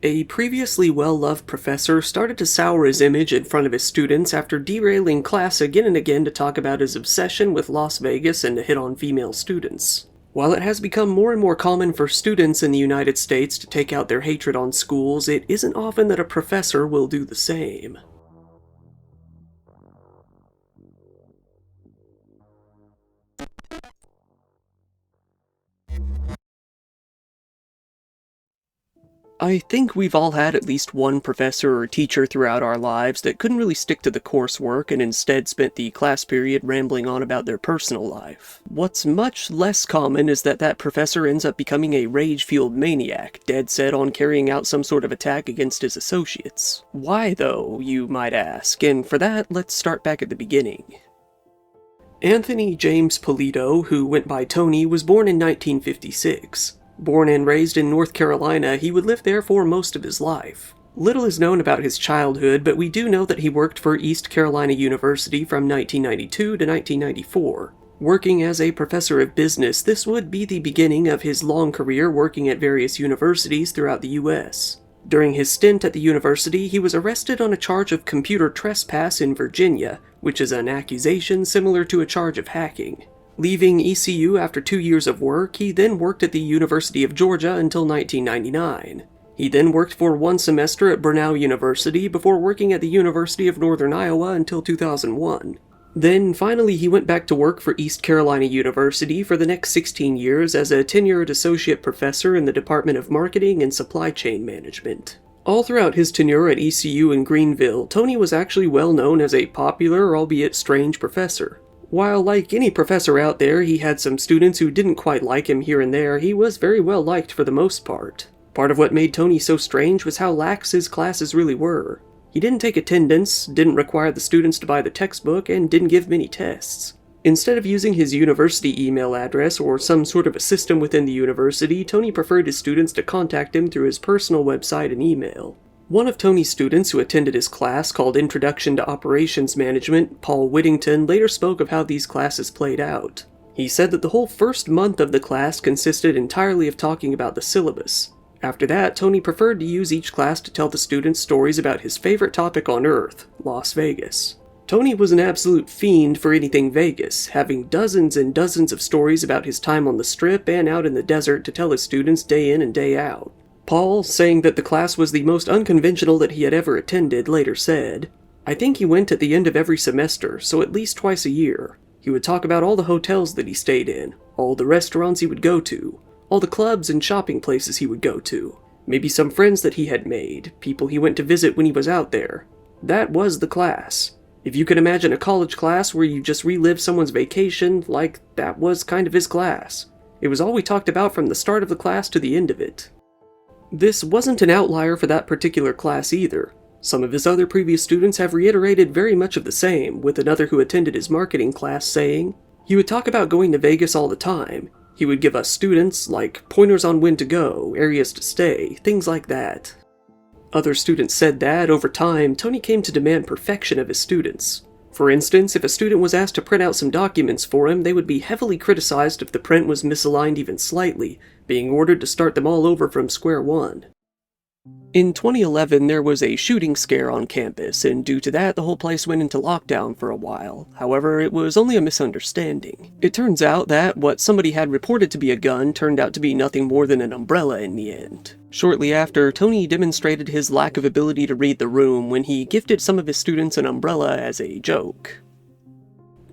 A previously well-loved professor started to sour his image in front of his students after derailing class again and again to talk about his obsession with Las Vegas and to hit on female students. While it has become more and more common for students in the United States to take out their hatred on schools, it isn't often that a professor will do the same. I think we've all had at least one professor or teacher throughout our lives that couldn't really stick to the coursework and instead spent the class period rambling on about their personal life. What's much less common is that professor ends up becoming a rage-fueled maniac, dead set on carrying out some sort of attack against his associates. Why though, you might ask, and for that, let's start back at the beginning. Anthony James Polito, who went by Tony, was born in 1956. Born and raised in North Carolina, he would live there for most of his life. Little is known about his childhood, but we do know that he worked for East Carolina University from 1992 to 1994. Working as a professor of business, this would be the beginning of his long career working at various universities throughout the U.S. During his stint at the university, he was arrested on a charge of computer trespass in Virginia, which is an accusation similar to a charge of hacking. Leaving ECU after 2 years of work, he then worked at the University of Georgia until 1999. He then worked for 1 semester at Brenau University before working at the University of Northern Iowa until 2001. Then, finally, he went back to work for East Carolina University for the next 16 years as a tenured associate professor in the Department of Marketing and Supply Chain Management. All throughout his tenure at ECU in Greenville, Tony was actually well known as a popular, albeit strange professor. While like any professor out there, he had some students who didn't quite like him here and there, he was very well liked for the most part. Part of what made Tony so strange was how lax his classes really were. He didn't take attendance, didn't require the students to buy the textbook, and didn't give many tests. Instead of using his university email address or some sort of a system within the university, Tony preferred his students to contact him through his personal website and email. One of Tony's students who attended his class called Introduction to Operations Management, Paul Whittington, later spoke of how these classes played out. He said that the whole first month of the class consisted entirely of talking about the syllabus. After that, Tony preferred to use each class to tell the students stories about his favorite topic on Earth, Las Vegas. Tony was an absolute fiend for anything Vegas, having dozens and dozens of stories about his time on the Strip and out in the desert to tell his students day in and day out. Paul, saying that the class was the most unconventional that he had ever attended, later said, "I think he went at the end of every semester, so at least twice a year. He would talk about all the hotels that he stayed in, all the restaurants he would go to, all the clubs and shopping places he would go to, maybe some friends that he had made, people he went to visit when he was out there. That was the class. If you could imagine a college class where you just relive someone's vacation, like that was kind of his class. It was all we talked about from the start of the class to the end of it." This wasn't an outlier for that particular class either. Some of his other previous students have reiterated very much of the same, with another who attended his marketing class saying, "He would talk about going to Vegas all the time. He would give us students, like, pointers on when to go, areas to stay, things like that." Other students said that, over time, Tony came to demand perfection of his students. For instance, if a student was asked to print out some documents for him, they would be heavily criticized if the print was misaligned even slightly, being ordered to start them all over from square one. In 2011, there was a shooting scare on campus, and due to that, the whole place went into lockdown for a while. However, it was only a misunderstanding. It turns out that what somebody had reported to be a gun turned out to be nothing more than an umbrella in the end. Shortly after, Tony demonstrated his lack of ability to read the room when he gifted some of his students an umbrella as a joke.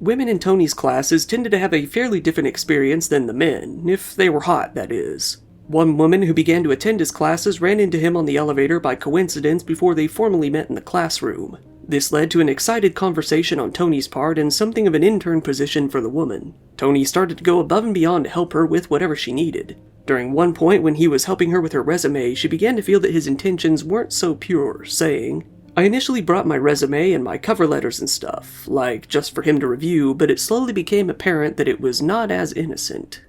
Women in Tony's classes tended to have a fairly different experience than the men, if they were hot, that is. One woman who began to attend his classes ran into him on the elevator by coincidence before they formally met in the classroom. This led to an excited conversation on Tony's part and something of an intern position for the woman. Tony started to go above and beyond to help her with whatever she needed. During one point when he was helping her with her resume, she began to feel that his intentions weren't so pure, saying, "I initially brought my resume and my cover letters and stuff, like just for him to review, but it slowly became apparent that it was not as innocent."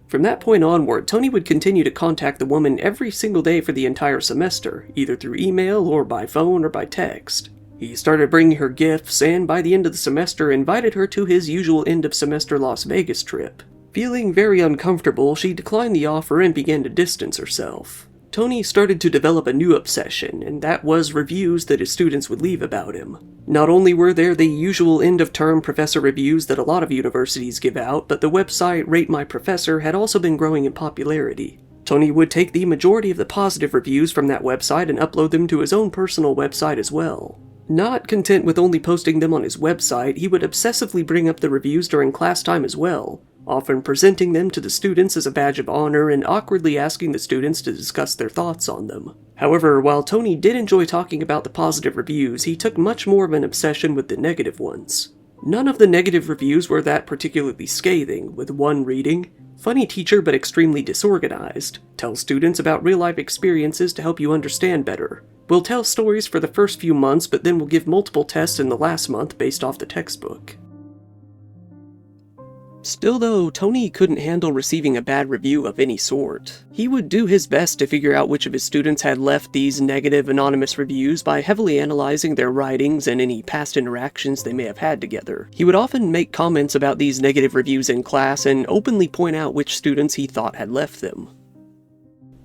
From that point onward, Tony would continue to contact the woman every single day for the entire semester, either through email or by phone or by text. He started bringing her gifts, and by the end of the semester invited her to his usual end-of-semester Las Vegas trip. Feeling very uncomfortable, she declined the offer and began to distance herself. Tony started to develop a new obsession, and that was reviews that his students would leave about him. Not only were there the usual end-of-term professor reviews that a lot of universities give out, but the website Rate My Professor had also been growing in popularity. Tony would take the majority of the positive reviews from that website and upload them to his own personal website as well. Not content with only posting them on his website, he would obsessively bring up the reviews during class time as well, often presenting them to the students as a badge of honor and awkwardly asking the students to discuss their thoughts on them. However, while Tony did enjoy talking about the positive reviews, he took much more of an obsession with the negative ones. None of the negative reviews were that particularly scathing, with one reading, "Funny teacher but extremely disorganized. Tell students about real-life experiences to help you understand better. We'll tell stories for the first few months, but then we'll give multiple tests in the last month based off the textbook." Still though, Tony couldn't handle receiving a bad review of any sort. He would do his best to figure out which of his students had left these negative anonymous reviews by heavily analyzing their writings and any past interactions they may have had together. He would often make comments about these negative reviews in class and openly point out which students he thought had left them.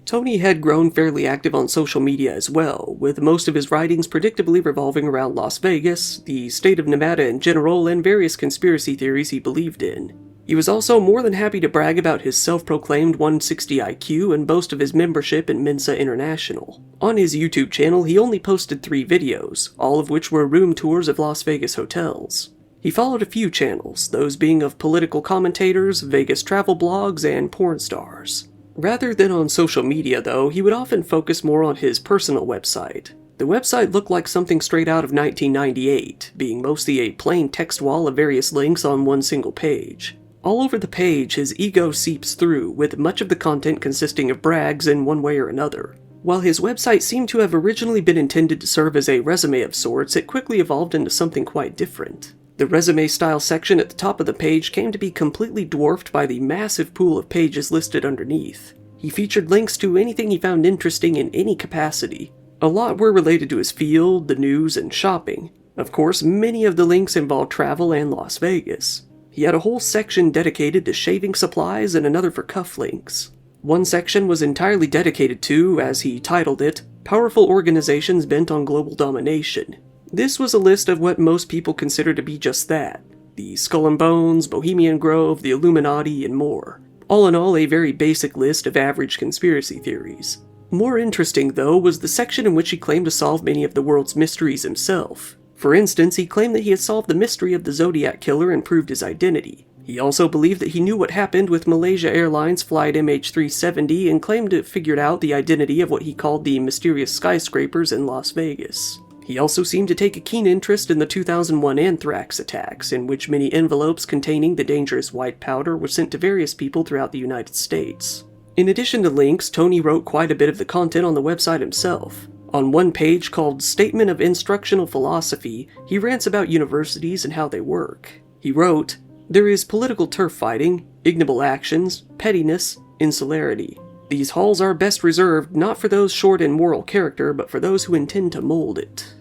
Tony had grown fairly active on social media as well, with most of his writings predictably revolving around Las Vegas, the state of Nevada in general, and various conspiracy theories he believed in. He was also more than happy to brag about his self-proclaimed 160 IQ and boast of his membership in Mensa International. On his YouTube channel, he only posted 3 videos, all of which were room tours of Las Vegas hotels. He followed a few channels, those being of political commentators, Vegas travel blogs, and porn stars. Rather than on social media, though, he would often focus more on his personal website. The website looked like something straight out of 1998, being mostly a plain text wall of various links on one single page. All over the page, his ego seeps through, with much of the content consisting of brags in one way or another. While his website seemed to have originally been intended to serve as a resume of sorts, it quickly evolved into something quite different. The resume-style section at the top of the page came to be completely dwarfed by the massive pool of pages listed underneath. He featured links to anything he found interesting in any capacity. A lot were related to his field, the news, and shopping. Of course, many of the links involved travel and Las Vegas. He had a whole section dedicated to shaving supplies and another for cufflinks. One section was entirely dedicated to, as he titled it, "Powerful Organizations Bent on Global Domination." This was a list of what most people consider to be just that: the Skull and Bones, Bohemian Grove, the Illuminati, and more. All in all, a very basic list of average conspiracy theories. More interesting, though, was the section in which he claimed to solve many of the world's mysteries himself. For instance, he claimed that he had solved the mystery of the Zodiac Killer and proved his identity. He also believed that he knew what happened with Malaysia Airlines flight MH370 and claimed to have figured out the identity of what he called the mysterious skyscrapers in Las Vegas. He also seemed to take a keen interest in the 2001 anthrax attacks, in which many envelopes containing the dangerous white powder were sent to various people throughout the United States. In addition to links, Tony wrote quite a bit of the content on the website himself. On one page called Statement of Instructional Philosophy, he rants about universities and how they work. He wrote, "There is political turf fighting, ignoble actions, pettiness, insularity. These halls are best reserved not for those short in moral character, but for those who intend to mold it."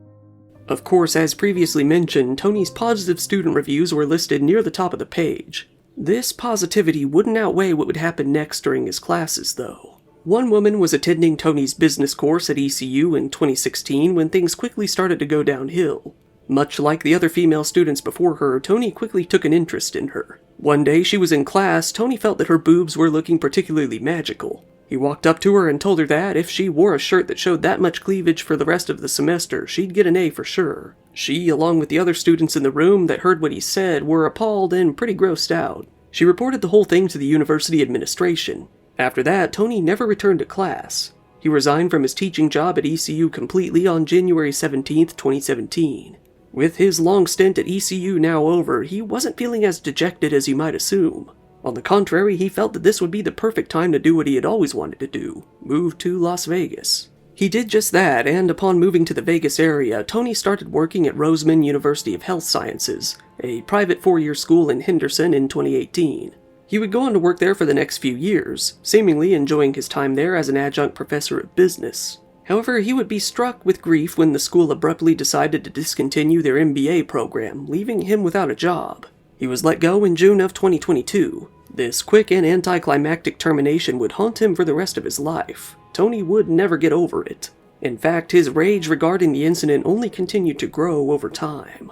Of course, as previously mentioned, Tony's positive student reviews were listed near the top of the page. This positivity wouldn't outweigh what would happen next during his classes, though. One woman was attending Tony's business course at ECU in 2016 when things quickly started to go downhill. Much like the other female students before her, Tony quickly took an interest in her. One day she was in class, Tony felt that her boobs were looking particularly magical. He walked up to her and told her that if she wore a shirt that showed that much cleavage for the rest of the semester, she'd get an A for sure. She, along with the other students in the room that heard what he said, were appalled and pretty grossed out. She reported the whole thing to the university administration. After that, Tony never returned to class. He resigned from his teaching job at ECU completely on January 17, 2017. With his long stint at ECU now over, he wasn't feeling as dejected as you might assume. On the contrary, he felt that this would be the perfect time to do what he had always wanted to do: move to Las Vegas. He did just that, and upon moving to the Vegas area, Tony started working at Roseman University of Health Sciences, a private 4-year school in Henderson, in 2018. He would go on to work there for the next few years, seemingly enjoying his time there as an adjunct professor of business. However, he would be struck with grief when the school abruptly decided to discontinue their MBA program, leaving him without a job. He was let go in June of 2022. This quick and anticlimactic termination would haunt him for the rest of his life. Tony would never get over it. In fact, his rage regarding the incident only continued to grow over time.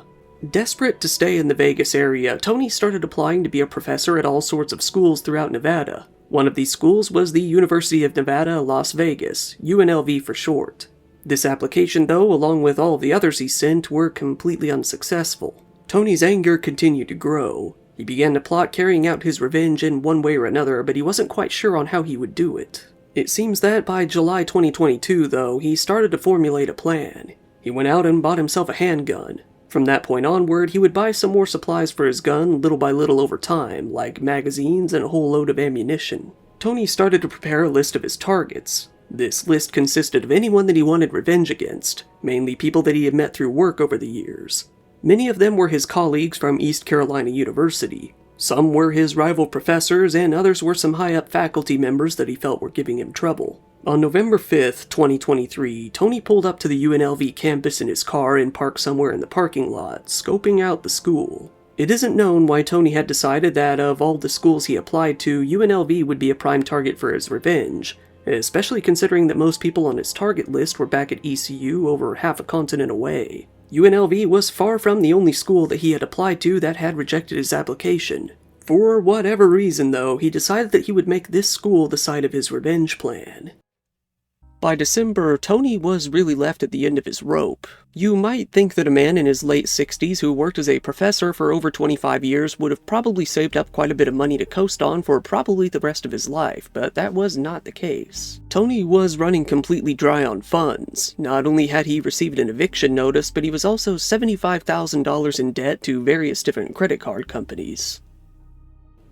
Desperate to stay in the Vegas area, Tony started applying to be a professor at all sorts of schools throughout Nevada. One of these schools was the University of Nevada, Las Vegas, UNLV for short. This application, though, along with all of the others he sent, were completely unsuccessful. Tony's anger continued to grow. He began to plot carrying out his revenge in one way or another, but he wasn't quite sure on how he would do it. It seems that by July 2022, though, he started to formulate a plan. He went out and bought himself a handgun. From that point onward, he would buy some more supplies for his gun little by little over time, like magazines and a whole load of ammunition. Tony started to prepare a list of his targets. This list consisted of anyone that he wanted revenge against, mainly people that he had met through work over the years. Many of them were his colleagues from East Carolina University. Some were his rival professors, and others were some high-up faculty members that he felt were giving him trouble. On November 5th, 2023, Tony pulled up to the UNLV campus in his car and parked somewhere in the parking lot, scoping out the school. It isn't known why Tony had decided that of all the schools he applied to, UNLV would be a prime target for his revenge, especially considering that most people on his target list were back at ECU over half a continent away. UNLV was far from the only school that he had applied to that had rejected his application. For whatever reason, though, he decided that he would make this school the site of his revenge plan. By December, Tony was really left at the end of his rope. You might think that a man in his late 60s who worked as a professor for over 25 years would have probably saved up quite a bit of money to coast on for probably the rest of his life, but that was not the case. Tony was running completely dry on funds. Not only had he received an eviction notice, but he was also $75,000 in debt to various different credit card companies.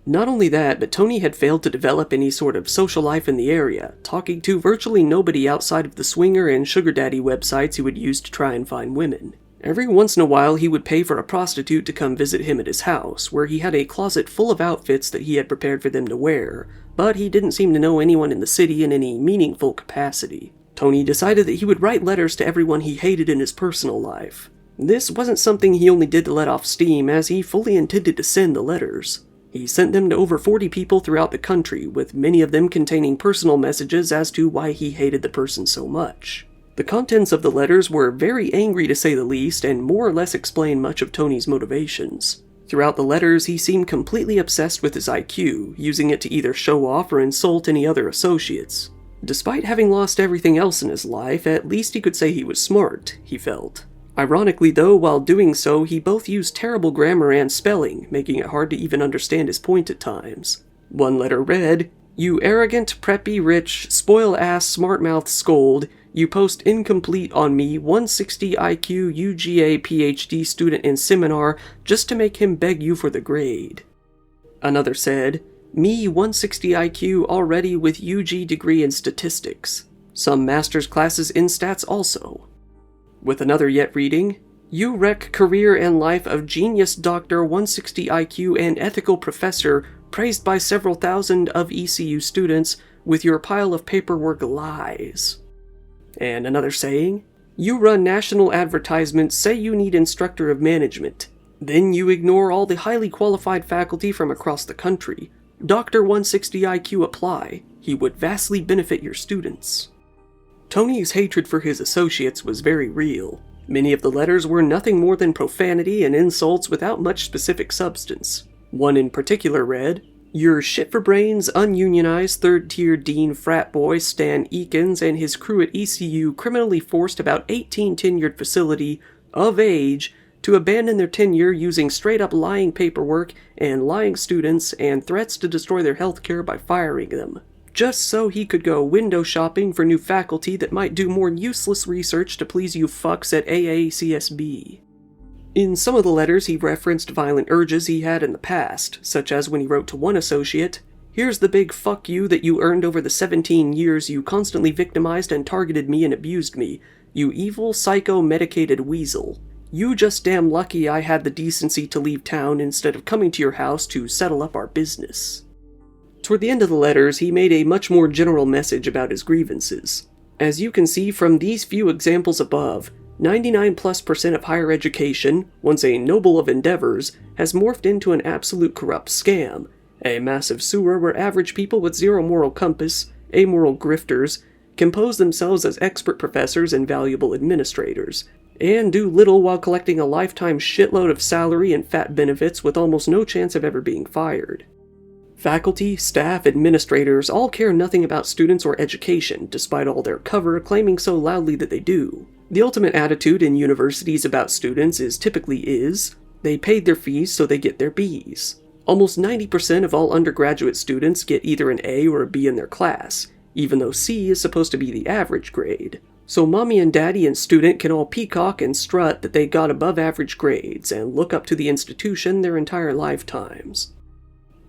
Not only that, but Tony had failed to develop any sort of social life in the area, talking to virtually nobody outside of the swinger and sugar daddy websites he would use to try and find women. Every once in a while he would pay for a prostitute to come visit him at his house, where he had a closet full of outfits that he had prepared for them to wear, but he didn't seem to know anyone in the city in any meaningful capacity. Tony decided that he would write letters to everyone he hated in his personal life. This wasn't something he only did to let off steam, as he fully intended to send the letters. He sent them to over 40 people throughout the country, with many of them containing personal messages as to why he hated the person so much. The contents of the letters were very angry to say the least, and more or less explain much of Tony's motivations. Throughout the letters, he seemed completely obsessed with his IQ, using it to either show off or insult any other associates. Despite having lost everything else in his life, at least he could say he was smart, he felt. Ironically though, while doing so, he both used terrible grammar and spelling, making it hard to even understand his point at times. One letter read, "You arrogant, preppy, rich, spoil-ass, smart-mouth scold, you post incomplete on me, 160 IQ UGA PhD student in seminar just to make him beg you for the grade." Another said, "Me 160 IQ already with UG degree in statistics. Some master's classes in stats also." With another yet reading, "You wreck career and life of genius doctor 160 IQ and ethical professor praised by several thousand of ECU students with your pile of paperwork lies." And another saying, "You run national advertisements, say you need instructor of management. Then you ignore all the highly qualified faculty from across the country. Dr. 160 IQ apply. He would vastly benefit your students." Tony's hatred for his associates was very real. Many of the letters were nothing more than profanity and insults without much specific substance. One in particular read, "Your shit-for-brains, ununionized, third-tier dean frat boy Stan Eakins and his crew at ECU criminally forced about 18 tenured faculty of age to abandon their tenure using straight-up lying paperwork and lying students and threats to destroy their healthcare by firing them, just so he could go window shopping for new faculty that might do more useless research to please you fucks at AACSB." In some of the letters he referenced violent urges he had in the past, such as when he wrote to one associate, "Here's the big fuck you that you earned over the 17 years you constantly victimized and targeted me and abused me, you evil, psycho-medicated weasel. You just damn lucky I had the decency to leave town instead of coming to your house to settle up our business." Toward the end of the letters, he made a much more general message about his grievances. As you can see from these few examples above, 99+% of higher education, once a noble of endeavors, has morphed into an absolute corrupt scam, a massive sewer where average people with zero moral compass, amoral grifters, can pose themselves as expert professors and valuable administrators, and do little while collecting a lifetime shitload of salary and fat benefits with almost no chance of ever being fired. Faculty, staff, administrators all care nothing about students or education, despite all their cover claiming so loudly that they do. The ultimate attitude in universities about students typically they paid their fees so they get their Bs. Almost 90% of all undergraduate students get either an A or a B in their class, even though C is supposed to be the average grade. So mommy and daddy and student can all peacock and strut that they got above average grades and look up to the institution their entire lifetimes.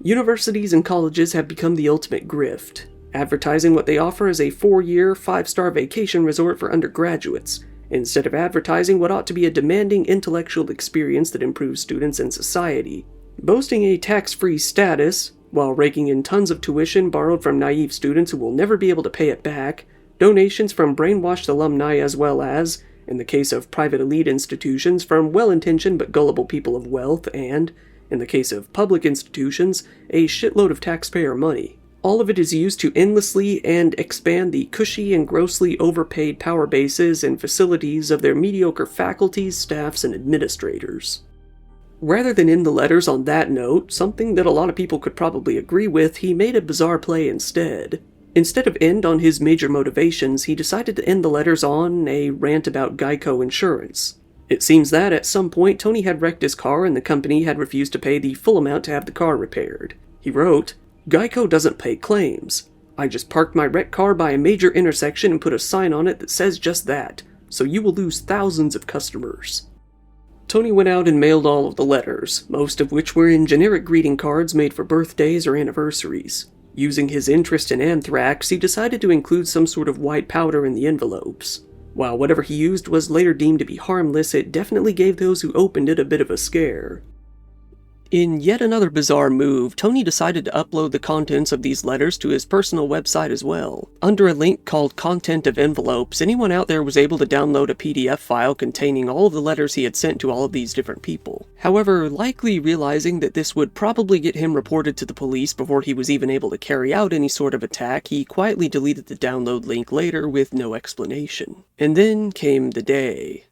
Universities and colleges have become the ultimate grift, advertising what they offer as a 4-year, 5-star vacation resort for undergraduates, instead of advertising what ought to be a demanding intellectual experience that improves students and society. Boasting a tax-free status, while raking in tons of tuition borrowed from naive students who will never be able to pay it back, donations from brainwashed alumni as well as, in the case of private elite institutions, from well-intentioned but gullible people of wealth, and, in the case of public institutions, a shitload of taxpayer money. All of it is used to endlessly and expand the cushy and grossly overpaid power bases and facilities of their mediocre faculties, staffs, and administrators. Rather than end the letters on that note, something that a lot of people could probably agree with, he made a bizarre play instead. Instead of end on his major motivations, he decided to end the letters on a rant about Geico Insurance. It seems that at some point Tony had wrecked his car and the company had refused to pay the full amount to have the car repaired. He wrote, "Geico doesn't pay claims. I just parked my wrecked car by a major intersection and put a sign on it that says just that, so you will lose thousands of customers." Tony went out and mailed all of the letters, most of which were in generic greeting cards made for birthdays or anniversaries. Using his interest in anthrax, he decided to include some sort of white powder in the envelopes. While whatever he used was later deemed to be harmless, it definitely gave those who opened it a bit of a scare. In yet another bizarre move, Tony decided to upload the contents of these letters to his personal website as well. Under a link called Content of Envelopes, anyone out there was able to download a PDF file containing all of the letters he had sent to all of these different people. However, likely realizing that this would probably get him reported to the police before he was even able to carry out any sort of attack, he quietly deleted the download link later with no explanation. And then came the day.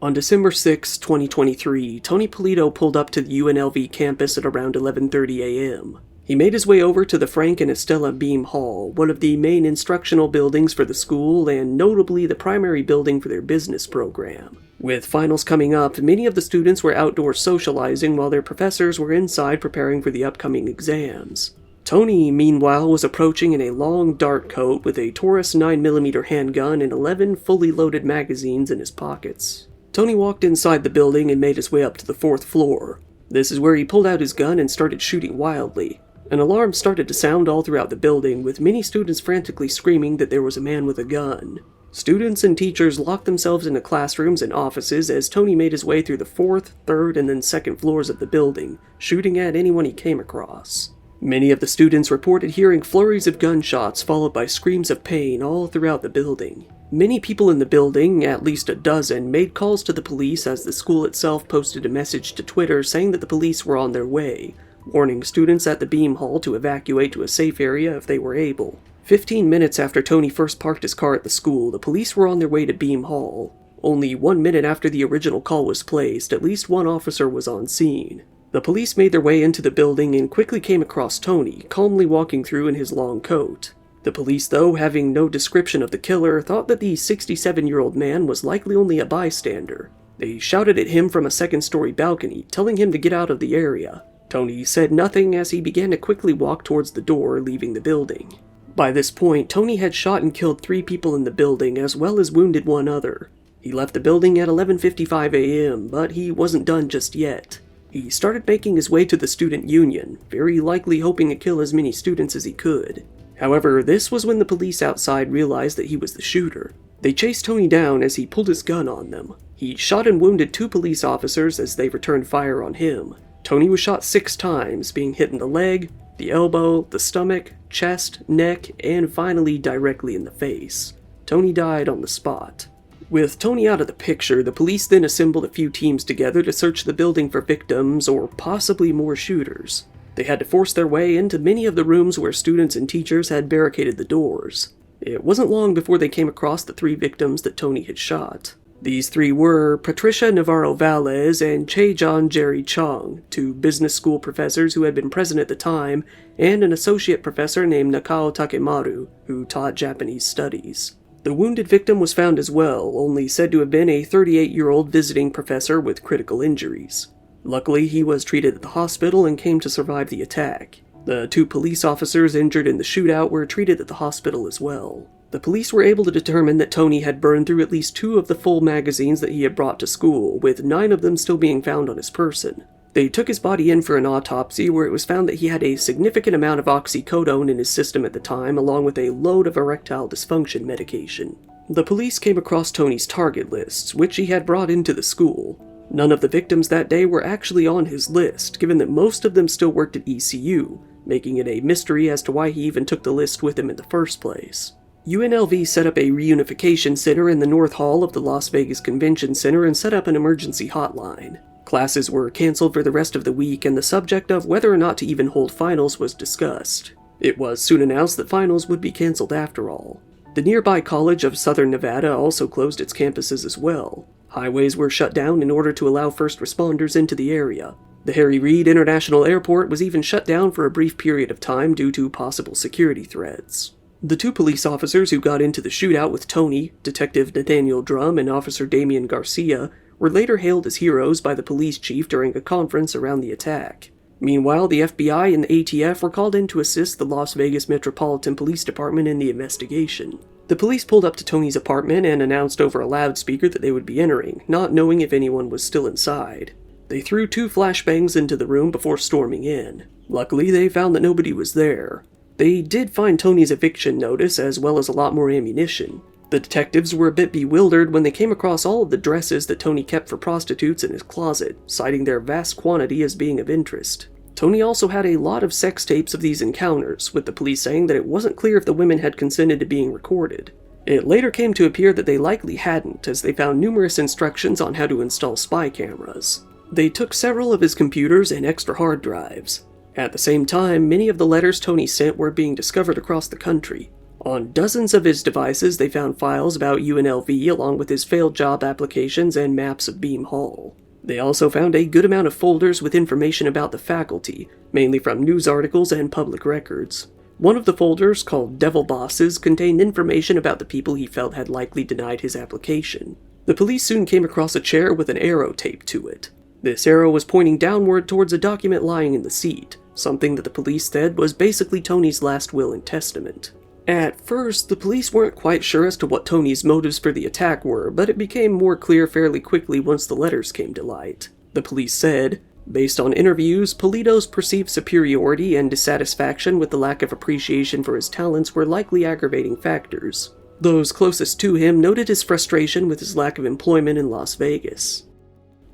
On December 6, 2023, Tony Polito pulled up to the UNLV campus at around 11:30 a.m. He made his way over to the Frank and Estella Beam Hall, one of the main instructional buildings for the school and notably the primary building for their business program. With finals coming up, many of the students were outdoors socializing while their professors were inside preparing for the upcoming exams. Tony, meanwhile, was approaching in a long dark coat with a Taurus 9mm handgun and 11 fully loaded magazines in his pockets. Tony walked inside the building and made his way up to the 4th floor. This is where he pulled out his gun and started shooting wildly. An alarm started to sound all throughout the building, with many students frantically screaming that there was a man with a gun. Students and teachers locked themselves into classrooms and offices as Tony made his way through the 4th, 3rd, and then 2nd floors of the building, shooting at anyone he came across. Many of the students reported hearing flurries of gunshots followed by screams of pain all throughout the building. Many people in the building, at least a dozen, made calls to the police as the school itself posted a message to Twitter saying that the police were on their way, warning students at the Beam Hall to evacuate to a safe area if they were able. 15 minutes after Tony first parked his car at the school, the police were on their way to Beam Hall. Only 1 minute after the original call was placed, at least one officer was on scene. The police made their way into the building and quickly came across Tony, calmly walking through in his long coat. The police, though, having no description of the killer, thought that the 67-year-old man was likely only a bystander. They shouted at him from a second-story balcony, telling him to get out of the area. Tony said nothing as he began to quickly walk towards the door, leaving the building. By this point, Tony had shot and killed 3 people in the building, as well as wounded 1 other. He left the building at 11:55 a.m., but he wasn't done just yet. He started making his way to the student union, very likely hoping to kill as many students as he could. However, this was when the police outside realized that he was the shooter. They chased Tony down as he pulled his gun on them. He shot and wounded 2 police officers as they returned fire on him. Tony was shot 6 times, being hit in the leg, the elbow, the stomach, chest, neck, and finally directly in the face. Tony died on the spot. With Tony out of the picture, the police then assembled a few teams together to search the building for victims or possibly more shooters. They had to force their way into many of the rooms where students and teachers had barricaded the doors. It wasn't long before they came across the 3 victims that Tony had shot. These 3 were Patricia Navarro-Valdez and Che-John Jerry Chong, 2 business school professors who had been present at the time, and an associate professor named Nakao Takemaru, who taught Japanese studies. The wounded victim was found as well, only said to have been a 38-year-old visiting professor with critical injuries. Luckily, he was treated at the hospital and came to survive the attack. The 2 police officers injured in the shootout were treated at the hospital as well. The police were able to determine that Tony had burned through at least 2 of the full magazines that he had brought to school, with 9 of them still being found on his person. They took his body in for an autopsy where it was found that he had a significant amount of oxycodone in his system at the time, along with a load of erectile dysfunction medication. The police came across Tony's target lists, which he had brought into the school. None of the victims that day were actually on his list, given that most of them still worked at ECU, making it a mystery as to why he even took the list with him in the first place. UNLV set up a reunification center in the North Hall of the Las Vegas Convention Center and set up an emergency hotline. Classes were canceled for the rest of the week, and the subject of whether or not to even hold finals was discussed. It was soon announced that finals would be canceled after all. The nearby College of Southern Nevada also closed its campuses as well. Highways were shut down in order to allow first responders into the area. The Harry Reid International Airport was even shut down for a brief period of time due to possible security threats. The 2 police officers who got into the shootout with Tony, Detective Nathaniel Drum and Officer Damian Garcia, were later hailed as heroes by the police chief during a conference around the attack. Meanwhile, the FBI and the ATF were called in to assist the Las Vegas Metropolitan Police Department in the investigation. The police pulled up to Tony's apartment and announced over a loudspeaker that they would be entering, not knowing if anyone was still inside. They threw 2 flashbangs into the room before storming in. Luckily, they found that nobody was there. They did find Tony's eviction notice, as well as a lot more ammunition. The detectives were a bit bewildered when they came across all of the dresses that Tony kept for prostitutes in his closet, citing their vast quantity as being of interest. Tony also had a lot of sex tapes of these encounters, with the police saying that it wasn't clear if the women had consented to being recorded. It later came to appear that they likely hadn't, as they found numerous instructions on how to install spy cameras. They took several of his computers and extra hard drives. At the same time, many of the letters Tony sent were being discovered across the country. On dozens of his devices, they found files about UNLV along with his failed job applications and maps of Beam Hall. They also found a good amount of folders with information about the faculty, mainly from news articles and public records. One of the folders, called Devil Bosses, contained information about the people he felt had likely denied his application. The police soon came across a chair with an arrow taped to it. This arrow was pointing downward towards a document lying in the seat, something that the police said was basically Tony's last will and testament. At first, the police weren't quite sure as to what Tony's motives for the attack were, but it became more clear fairly quickly once the letters came to light. The police said, based on interviews, Polito's perceived superiority and dissatisfaction with the lack of appreciation for his talents were likely aggravating factors. Those closest to him noted his frustration with his lack of employment in Las Vegas.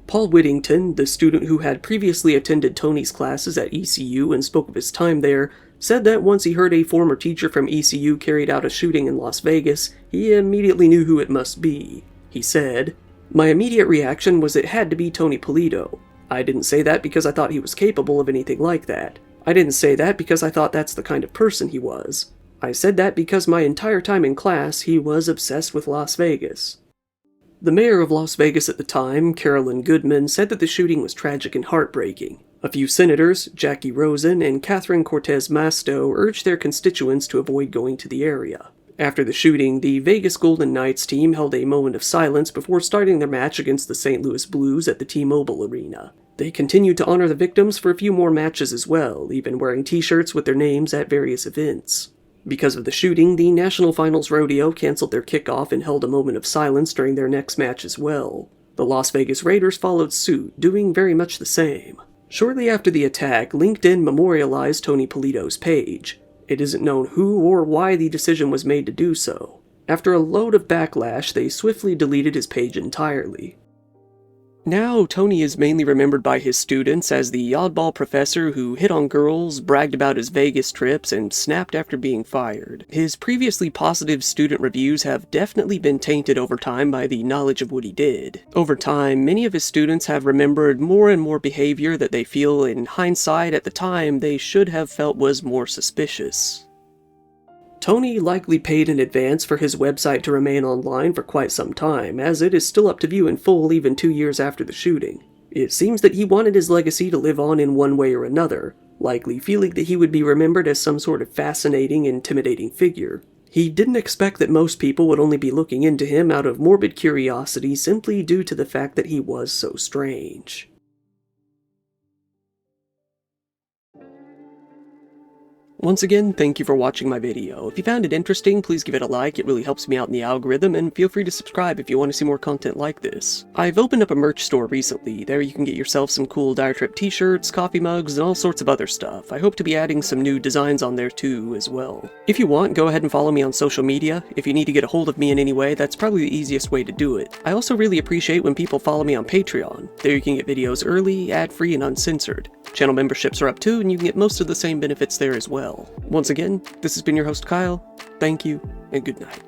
Paul Whittington, the student who had previously attended Tony's classes at ECU and spoke of his time there, said that once he heard a former teacher from ECU carried out a shooting in Las Vegas, he immediately knew who it must be. He said, "My immediate reaction was it had to be Tony Polito. I didn't say that because I thought he was capable of anything like that. I didn't say that because I thought that's the kind of person he was. I said that because my entire time in class he was obsessed with Las Vegas." The mayor of Las Vegas at the time, Carolyn Goodman, said that the shooting was tragic and heartbreaking. A few senators, Jackie Rosen and Catherine Cortez Masto, urged their constituents to avoid going to the area. After the shooting, the Vegas Golden Knights team held a moment of silence before starting their match against the St. Louis Blues at the T-Mobile Arena. They continued to honor the victims for a few more matches as well, even wearing t-shirts with their names at various events. Because of the shooting, the National Finals Rodeo canceled their kickoff and held a moment of silence during their next match as well. The Las Vegas Raiders followed suit, doing very much the same. Shortly after the attack, LinkedIn memorialized Tony Polito's page. It isn't known who or why the decision was made to do so. After a load of backlash, they swiftly deleted his page entirely. Now, Tony is mainly remembered by his students as the oddball professor who hit on girls, bragged about his Vegas trips, and snapped after being fired. His previously positive student reviews have definitely been tainted over time by the knowledge of what he did. Over time, many of his students have remembered more and more behavior that they feel in hindsight at the time they should have felt was more suspicious. Tony likely paid in advance for his website to remain online for quite some time, as it is still up to view in full even 2 years after the shooting. It seems that he wanted his legacy to live on in one way or another, likely feeling that he would be remembered as some sort of fascinating, intimidating figure. He didn't expect that most people would only be looking into him out of morbid curiosity simply due to the fact that he was so strange. Once again, thank you for watching my video. If you found it interesting, please give it a like, it really helps me out in the algorithm, and feel free to subscribe if you want to see more content like this. I've opened up a merch store recently. There you can get yourself some cool Dire Trip t-shirts, coffee mugs, and all sorts of other stuff. I hope to be adding some new designs on there too, as well. If you want, go ahead and follow me on social media. If you need to get a hold of me in any way, that's probably the easiest way to do it. I also really appreciate when people follow me on Patreon. There you can get videos early, ad-free, and uncensored. Channel memberships are up too, and you can get most of the same benefits there as well. Once again, this has been your host Kyle. Thank you, and good night.